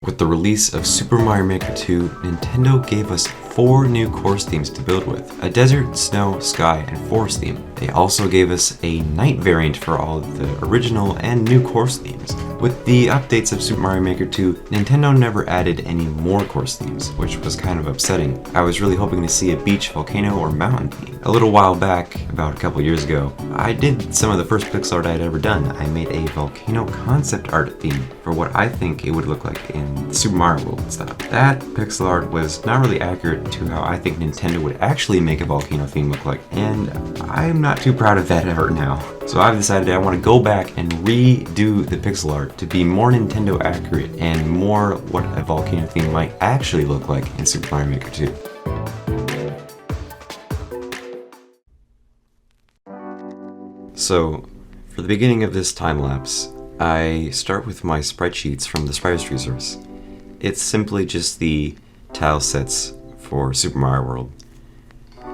With the release of Super Mario Maker 2, Nintendo gave us 4 new course themes to build with: a desert, snow, sky, and forest theme. They also gave us a night variant for all of the original and new course themes. With the updates of Super Mario Maker 2, Nintendo never added any more course themes, which was kind of upsetting. I was really hoping to see a beach, volcano, or mountain theme. A little while back, about a couple years ago, I did some of the first pixel art I had ever done. I made a volcano concept art theme for what I think it would look like in Super Mario World style. That pixel art was not really accurate to how I think Nintendo would actually make a volcano theme look like, and I'm not too proud of that art now. So I've decided I want to go back and redo the pixel art to be more Nintendo accurate and more what a volcano theme might actually look like in Super Mario Maker 2. So, for the beginning of this time lapse, I start with my sprite sheets from the Sprite resource. It's simply just the tile sets for Super Mario World.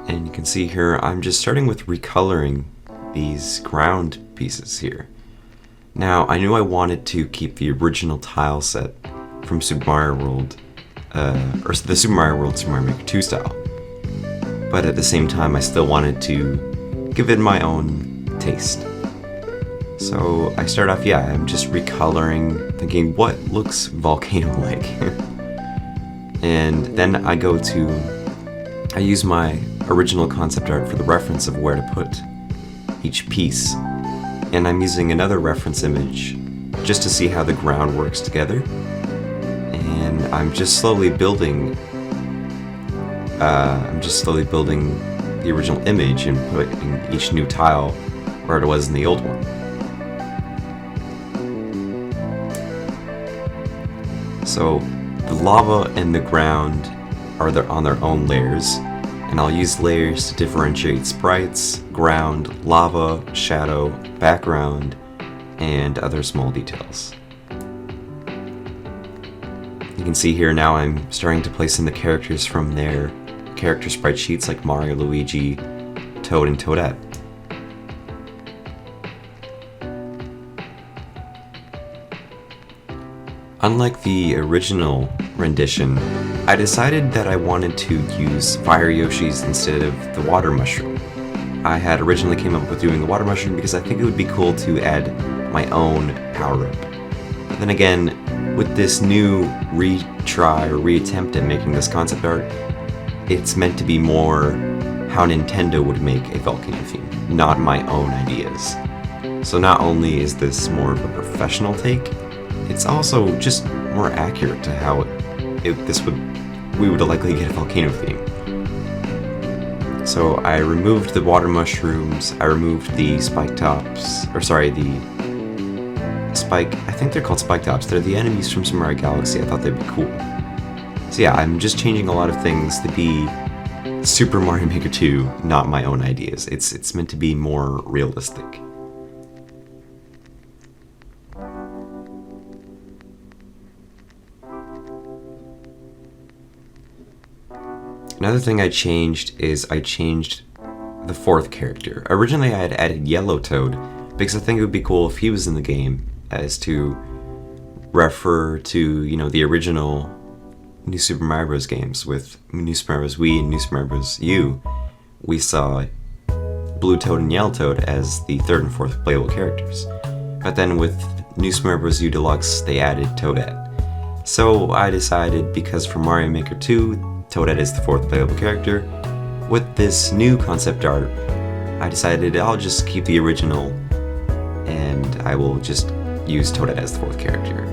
And you can see here, I'm just starting with recoloring these ground pieces here. Now, I knew I wanted to keep the original tile set from Super Mario World, or the Super Mario World Super Mario Maker 2 style. But at the same time, I still wanted to give it my own taste. So I start off, I'm just recoloring, thinking what looks volcano-like. And then I use my original concept art for the reference of where to put each piece. And I'm using another reference image just to see how the ground works together. And I'm just slowly building the original image and putting each new tile where it was in the old one. So the lava and the ground are on their own layers, and I'll use layers to differentiate sprites, ground, lava, shadow, background, and other small details. You can see here now I'm starting to place in the characters from their character sprite sheets like Mario, Luigi, Toad, and Toadette. Unlike the original rendition, I decided that I wanted to use fire Yoshis instead of the water mushroom. I had originally came up with doing the water mushroom because I think it would be cool to add my own power-up. But then again, with this new retry or reattempt at making this concept art, it's meant to be more how Nintendo would make a volcano theme, not my own ideas. So not only is this more of a professional take, it's also just more accurate to how we would likely get a volcano theme. So I removed the water mushrooms, I removed the spike tops, I think they're called spike tops. They're the enemies from Super Mario Galaxy. I thought they'd be cool. So I'm just changing a lot of things to be Super Mario Maker 2, not my own ideas. It's meant to be more realistic. Another thing I changed is I changed the 4th character. Originally I had added Yellow Toad because I think it would be cool if he was in the game, as to refer to, the original New Super Mario Bros. Games with New Super Mario Bros. Wii and New Super Mario Bros. U. We saw Blue Toad and Yellow Toad as the 3rd and 4th playable characters. But then with New Super Mario Bros. U Deluxe, they added Toadette. So I decided, because for Mario Maker 2, Toadette is the 4th playable character, with this new concept art, I decided I'll just keep the original and I will just use Toadette as the 4th character.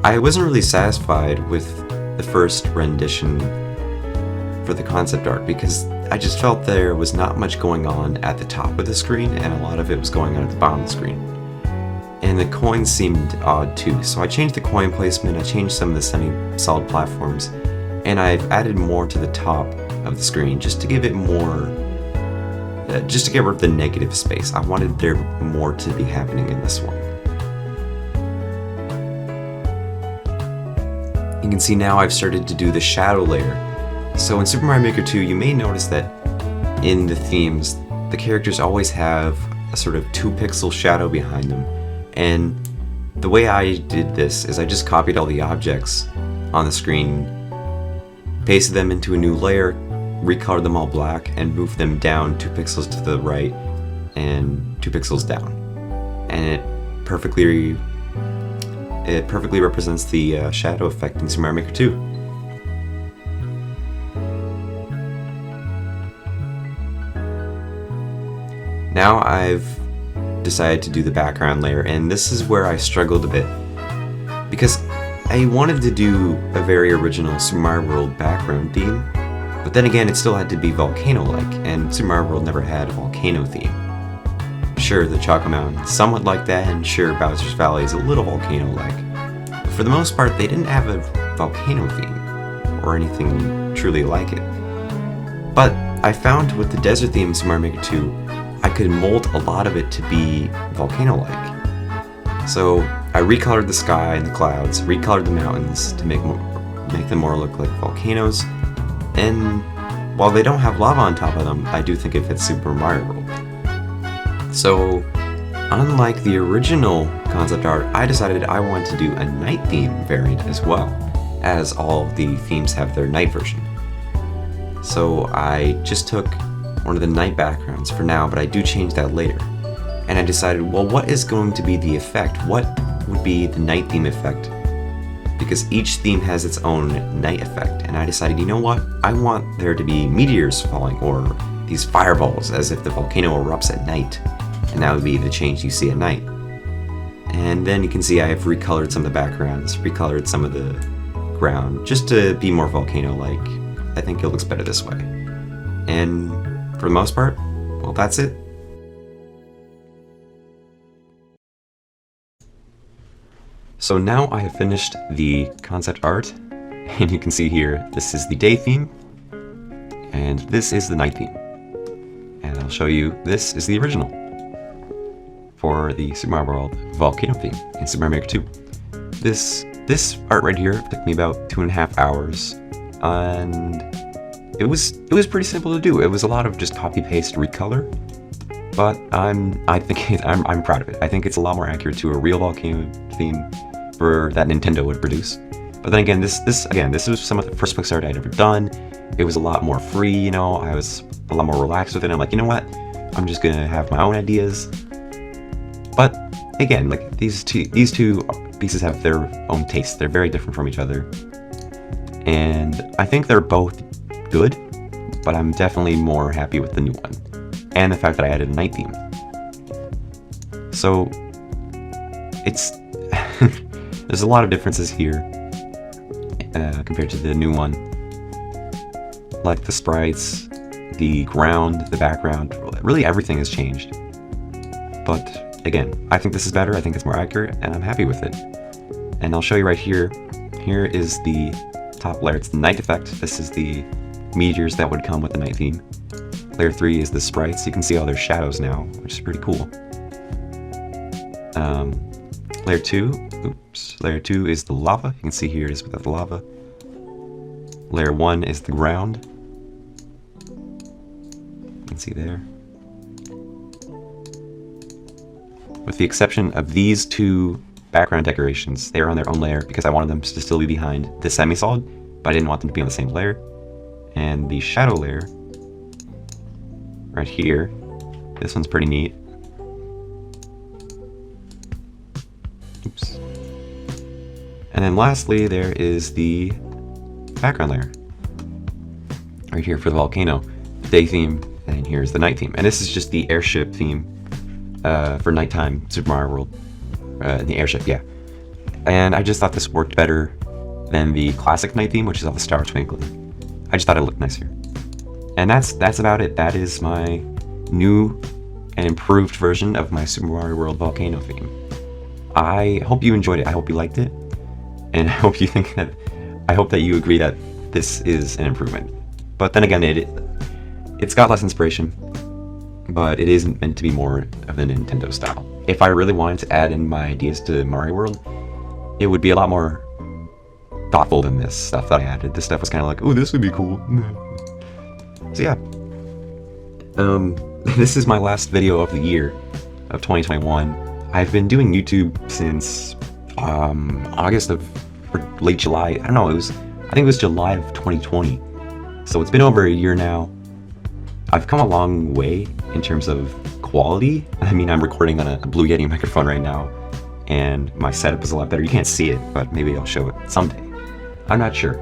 I wasn't really satisfied with the first rendition for the concept art because I just felt there was not much going on at the top of the screen and a lot of it was going on at the bottom of the screen. And the coins seemed odd too, so I changed the coin placement, I changed some of the semi-solid platforms, and I've added more to the top of the screen just to give it more, just to get rid of the negative space. I wanted there more to be happening in this one. You can see now I've started to do the shadow layer. So in Super Mario Maker 2, you may notice that in the themes, the characters always have a sort of 2-pixel shadow behind them. And the way I did this is I just copied all the objects on the screen, pasted them into a new layer, recolored them all black, and moved them down 2 pixels to the right and 2 pixels down. And it perfectly represents the shadow effect in Super Mario Maker 2. Now I've decided to do the background layer, and this is where I struggled a bit, because I wanted to do a very original Super Mario World background theme, but then again it still had to be volcano-like, and Super Mario World never had a volcano theme. Sure, the Choco Mountain is somewhat like that, and sure, Bowser's Valley is a little volcano-like, but for the most part they didn't have a volcano theme, or anything truly like it. But I found with the desert theme in Super Mario Maker 2, I could mold a lot of it to be volcano-like. So I recolored the sky and the clouds, recolored the mountains to make them more look like volcanoes, and while they don't have lava on top of them, I do think it fits Super Mario World. So unlike the original concept art, I decided I wanted to do a night theme variant as well, as all the themes have their night version. So I just took one of the night backgrounds for now, but I do change that later. And I decided, well, what is going to be the effect? What would be the night theme effect? Because each theme has its own night effect, and I decided, you know what? I want there to be meteors falling, or these fireballs, as if the volcano erupts at night, and that would be the change you see at night. And then you can see I have recolored some of the backgrounds, recolored some of the ground, just to be more volcano-like. I think it looks better this way. And for the most part, well, that's it. So now I have finished the concept art, and you can see here, this is the day theme, and this is the night theme. And I'll show you, this is the original for the Super Mario World volcano theme in Super Mario Maker 2. This art right here took me about 2.5 hours, and it was pretty simple to do. It was a lot of just copy paste recolor, but I'm proud of it. I think it's a lot more accurate to a real volcano theme that Nintendo would produce. But then again, this was some of the first Pixar art I'd ever done. It was a lot more free, you know. I was a lot more relaxed with it. I'm like, you know what? I'm just gonna have my own ideas. But again, like these two pieces have their own tastes. They're very different from each other, and I think they're both good, but I'm definitely more happy with the new one, and the fact that I added a night theme. So it's there's a lot of differences here compared to the new one, like the sprites, the ground, the background. Really everything has changed, but again, I think this is better. I think it's more accurate, and I'm happy with it. And I'll show you right here. Here is the top layer. It's the night effect. This is the meteors that would come with the night theme. Layer 3 is the sprites. You can see all their shadows now, which is pretty cool. Layer 2 is the lava. You can see here it is without the lava. Layer 1 is the ground. You can see there. With the exception of these two background decorations, they are on their own layer because I wanted them to still be behind the semi-solid, but I didn't want them to be on the same layer. And the shadow layer, right here, this one's pretty neat. Oops. And then lastly, there is the background layer. Right here for the volcano, day theme, and here's the night theme. And this is just the airship theme for nighttime Super Mario World. The airship, yeah. And I just thought this worked better than the classic night theme, which is all the stars twinkling. I just thought it looked nicer. And that's about it. That is my new and improved version of my Super Mario World volcano theme. I hope you enjoyed it. I hope you liked it. And I hope that you agree that this is an improvement. But then again, it's got less inspiration, but it is meant to be more of the Nintendo style. If I really wanted to add in my ideas to Mario World, it would be a lot more thoughtful than this stuff that I added. This stuff was kind of like, oh, this would be cool. So yeah. This is my last video of the year of 2021. I've been doing YouTube since August of, or late July. I don't know. I think it was July of 2020. So it's been over a year now. I've come a long way in terms of quality. I mean, I'm recording on a Blue Yeti microphone right now, and my setup is a lot better. You can't see it, but maybe I'll show it someday. I'm not sure.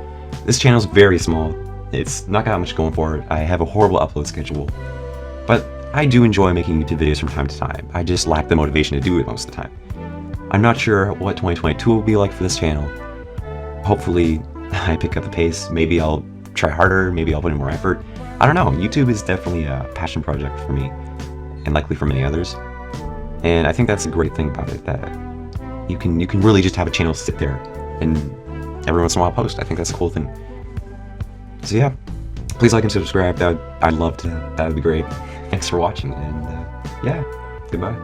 This channel is very small. It's not got much going for it. I have a horrible upload schedule, but I do enjoy making YouTube videos from time to time. I just lack the motivation to do it most of the time. I'm not sure what 2022 will be like for this channel. Hopefully, I pick up the pace. Maybe I'll try harder. Maybe I'll put in more effort. I don't know. YouTube is definitely a passion project for me, and likely for many others. And I think that's a great thing about it, that you can really just have a channel sit there and every once in a while post. I think that's a cool thing. So yeah, please like and subscribe. I'd love to. That would be great. Thanks for watching, and yeah, goodbye.